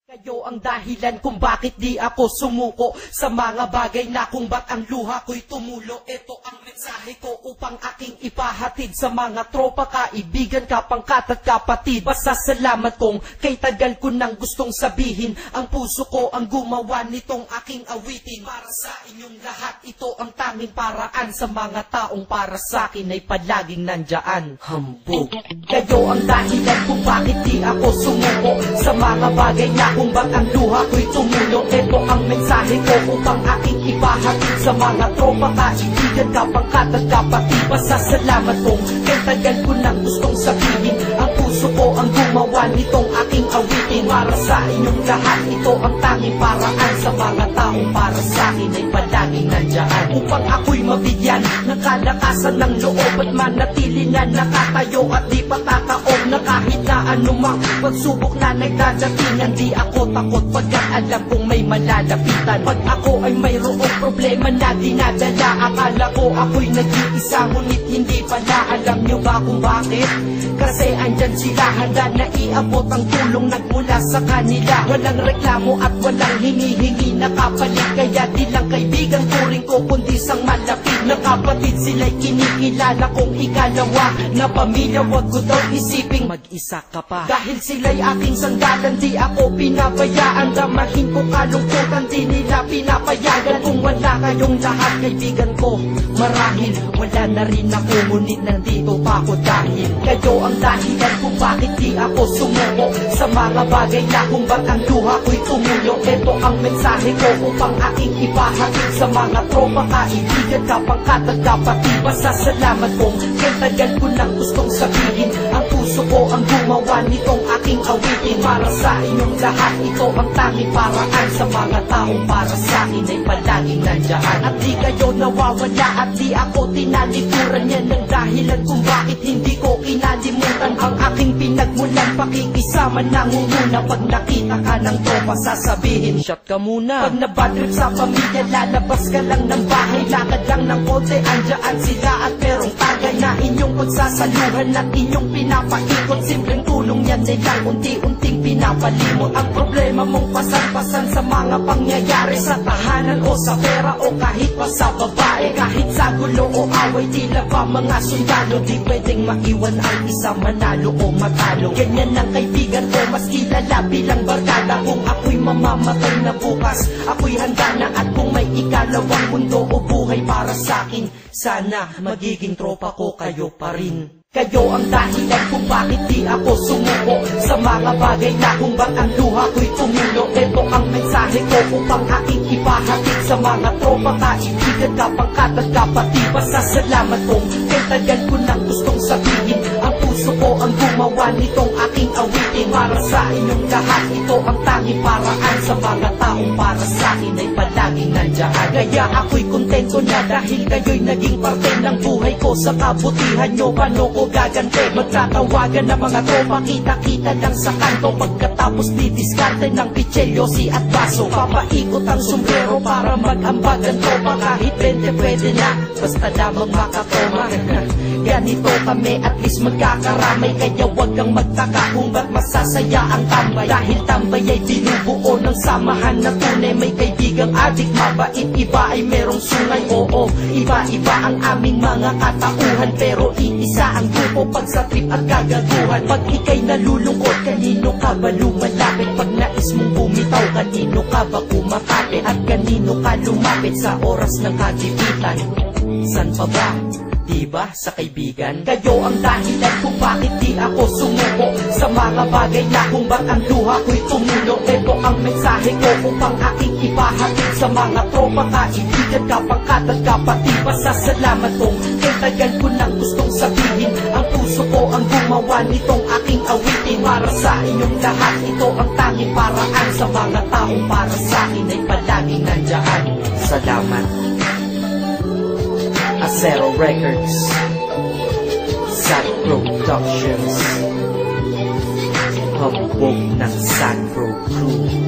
Kayo ang dahilan kung bakit di ako sumuko sa mga bagay na kung ba't ang luha ko'y tumulo. Ito ang mensahe ko upang aking ipahatid sa mga tropa, kaibigan, kapangkat at kapatid. Pasasalamat kong kay tagal ko nang gustong sabihin. Ang puso ko ang gumawa nitong aking awitin. Para sa inyong lahat, ito ang tanging paraan. Sa mga taong para sa akin ay palaging nandyan. Hambog. Kayo ang dahilan kung bakit di ako sumuko sa mga bagay na kung ba't ang luha ko'y tumulo. Ito ang mensahe ko upang aking ipahatid sa mga tropa, kaibigan, kapangkat at kapatid. Pasasalamat kong kay tagal ko nang gustong sabihin. Ang puso ko ang gumawa nitong aking awitin. Para sa inyong lahat, ito ang tanging paraan. Sa mga taong para sa akin ay palaging nandyan. Upang ako'y mabigyan ng kalakasan ng loob at manatili na nakatayo at di patataob na kahit na anumang pagsubok na nagdadatingan. Di ako takot pagkat alam kong may malalapitan. Pag ako ay mayroong problema na dinadala, akala ko ako'y nag-iisa, ngunit hindi pala. Alam nyo ba kung bakit? Kasi andyan sila, handa na iabot ang tulong nagmula sa kanila. Walang reklamo at walang hinihingi na kapalit. Kaya di lang kaibigan turing ko kundi sang malapit na kapatid. Sila'y kinikilala kong ikalawa na pamilya. Wag ko daw isiping mag-isa ka pa. Dahil sila'y aking sandalan, di ako pinabayaan. Damahin ko kalungkutan, di nila pinapayagan. Kung wala kayong lahat kaibigan ko, marahil wala na rin ako. Ngunit nandito pa ako dahil kayo ang dahilan kung bakit di ako sumuko sa mga bagay na kung ba't ang luha ko'y tumulo. Ito ang mensahe ko upang aking ipahatid sa mga tropa, kaibigan, kapangkat at kapatid. Pasasalamat kong kay tagal ko nang gustong sabihin. Ang puso ko ang gumawa nitong aking awitin. Para sa inyong lahat, ito ang tanging paraan. Sa mga taong para sa akin ay palaging nandyan. At di kayo nawawala at di ako tinalikuran. Yan ang dahilan kung bakit hindi ko kinalimutan ang aking pinagmulan. Pakikisama nangunguna pag nakita ka ng tropa, sasabihin shot ka muna. Pag nabadrip sa pamilya, lalabas ka lang ng bahay. Lakad lang ng konti, andyan sila at merong tagay na inyong pagsasaluhan at inyong pinapaikot. Simpleng tulong yan nilang unti-unting pinapalimot. Ang problema mong pasan-pasan sa mga pangyayari sa tahanan o sa pera o kahit pa sa babae. Kahit sa gulo o away, tila ba mga sundalo, di pwedeng maiwan ang isa, manalo o matalo. Ganyan ang kaibigan ko, mas kilala bilang barkada. Kung ako'y mamamatay na bukas, ako'y handa na. At kung may ikalawang mundo o buhay para sa'kin, sana magiging tropa ko kayo pa rin. Kayo ang dahilan kung bakit di ako sumuko sa mga bagay na kung ba't ang luha ko'y tumulo. Ito ang mensahe ko upang aking ipahatid sa mga tropa, kaibigan, kapangkat at kapatid. Pasasalamat kong kay tagal ko nang gustong sabihin. Ang puso ko ang gumawa nitong aking awitin. Para sa inyong lahat, ito ang tanging paraan. Sa mga taong para sa akin ay palaging nandyan. Kaya ako'y kontento na dahil kayo'y naging parte ng buhay ko. Sa kabutihan nyo, paano ko gagante? Magtatawagan ng mga tropa, kita-kita lang sa kanto. Pagkatapos didiskarte ng pichelyosi at baso. Papaikot ang sombrero para mag-ambagan tropa. Kahit 20 pwede na, basta lamang makatoma. Ganito kami, at least magkakaramay. Kaya wag kang magtaka kung ba't masasaya ang tambay. Dahil tambay ay binubuo ng samahan na tunay. May kaibigang adik, mabait, iba ay merong sungay. Oo, iba-iba ang aming mga katauhan, pero iisa ang grupo pag sa trip at kagaguhan. Pag ika'y nalulungkot, kanino ka ba lumalapit? Pag nais mong bumitaw, kanino ka ba kumakapit? At kanino ka lumapit sa oras ng kagipitan? San pa ba? Diba sa kaibigan? Kayo ang dahilan kung bakit di ako sumuko sa mga bagay na kung ba't ang luha ko'y tumulo. Ito ang mensahe ko upang aking ipahatid sa mga tropa, kaibigan, kapangkat at kapatid. Pasasalamat kong kay tagal ko nang gustong sabihin. Ang puso ko ang gumawa nitong aking awitin. Para sa inyong lahat, ito ang tanging paraan. Sa mga taong para sa akin ay palaging nandyan. Salamat. Acero Records, Sad Productions, hambog ng Sad Pro Crew.